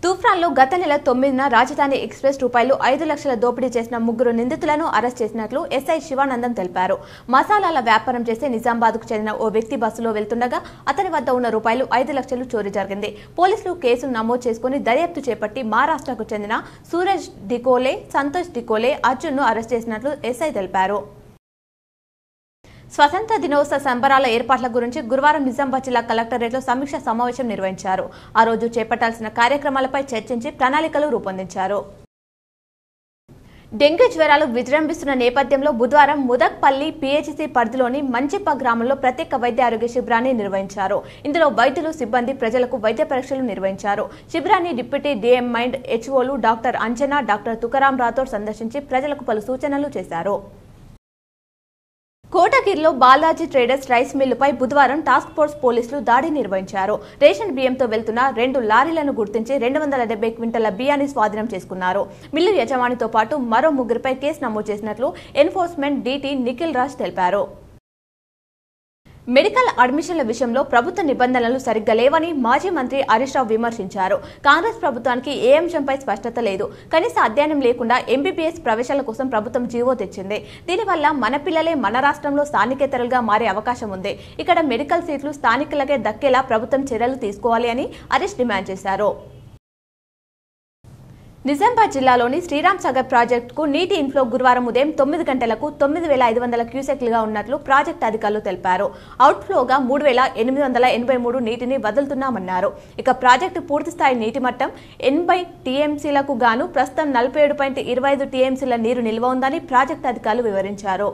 తూప్రాన్లో గత నెల 9న రాజధాని ఎక్స్‌ప్రెస్ రూపాయలు 5 లక్షల దోపిడీ చేసిన ముగ్గురు నిందితులను అరెస్ట్ చేసినట్లు ఎస్ఐ శివానందం తెలిపారు. మసాలాల వ్యాపారం చేసే నిజామాబాద్కు చెందిన ఓ వ్యక్తి బస్సులో వెళ్తుండగా అతని వద్ద ఉన్న రూపాయలు 5 లక్షలు చోరీ జరిగింది. పోలీసులు కేసును నమోదు చేసుకుని దర్యాప్తు చేపట్టి మహారాష్ట్రకు చెందిన సూరజ్ డికోలే, సంతోష్ డికోలే, అర్జున్ను అరెస్ట్ చేసినట్లు ఎస్ఐ తెలిపారు. స్వతంత్ర దినోత్సవ సంబరాల ఏర్పాట్ల గురించి గురువారం నిజామాబాద్ జిల్లా కలెక్టరేట్లో సమీక్ష సమావేశం నిర్వహించారు. ఆ రోజు చేపట్టాల్సిన కార్యక్రమాలపై చర్చించి ప్రణాళికలు రూపొందించారు. డెంగ్యూ జ్వరాలు విజృంభిస్తున్న నేపథ్యంలో బుధవారం ముదక్పల్లి పీహెచ్సీ పరిధిలోని మంచిప్ప గ్రామంలో ప్రత్యేక వైద్య ఆరోగ్య శిబిరాన్ని నిర్వహించారు. ఇందులో వైద్యులు, సిబ్బంది ప్రజలకు వైద్య పరీక్షలు నిర్వహించారు. శిబిరాన్ని డిప్యూటీ డిఎం మైండ్ హెచ్ఓలు డాక్టర్ అంజనా, డాక్టర్ తుకారాం రాథోడ్ సందర్శించి ప్రజలకు పలు సూచనలు చేశారు. కోటగిరిలో బాలాజీ ట్రేడర్స్ రైస్ మిల్లుపై బుధవారం టాస్క్ ఫోర్స్ పోలీసులు దాడి నిర్వహించారు. రేషన్ బియ్యంతో వెళ్తున్న 2 లారీలను గుర్తించి 270 క్వింటాల బియ్యాన్ని స్వాధీనం చేసుకున్నారు. మిల్లు యజమానితో పాటు మరో ముగ్గురిపై కేసు నమోదు చేసినట్లు ఎన్ఫోర్స్మెంట్ డీటీ నిఖిల్ రాజ్ తెలిపారు. మెడికల్ అడ్మిషన్ల విషయంలో ప్రభుత్వ నిబంధనలు సరిగ్గా లేవని మాజీ మంత్రి హరీష్ రావు విమర్శించారు. కాంగ్రెస్ ప్రభుత్వానికి ఏ అంశంపై స్పష్టత లేదు. కనీస అధ్యయనం లేకుండా ఎంబీబీఎస్ ప్రవేశాల కోసం ప్రభుత్వం జీవో తెచ్చింది. దీనివల్ల మన పిల్లలే మన రాష్ట్రంలో స్థానికేతరులుగా మారే అవకాశం ఉంది. ఇక్కడ మెడికల్ సీట్లు స్థానికులకే దక్కేలా ప్రభుత్వం చర్యలు తీసుకోవాలి అని హరీష్ డిమాండ్ చేశారు. నిజామాబాద్ జిల్లాలోని శ్రీరామ్ సాగర్ ప్రాజెక్టుకు నీటి ఇన్ఫ్లో గురువారం ఉదయం 9 గంటలకు 9,500 క్యూసెక్లుగా ఉన్నట్లు ప్రాజెక్టు అధికారులు తెలిపారు. అవుట్ఫ్లోగా 3,883 నీటిని వదులుతున్నామన్నారు. ఇక ప్రాజెక్టు పూర్తిస్థాయి నీటి మట్టం 80 టీఎంసీలకు గాను ప్రస్తుతం 47.25 టీఎంసీల నీరు నిల్వ ఉందని ప్రాజెక్టు అధికారులు వివరించారు.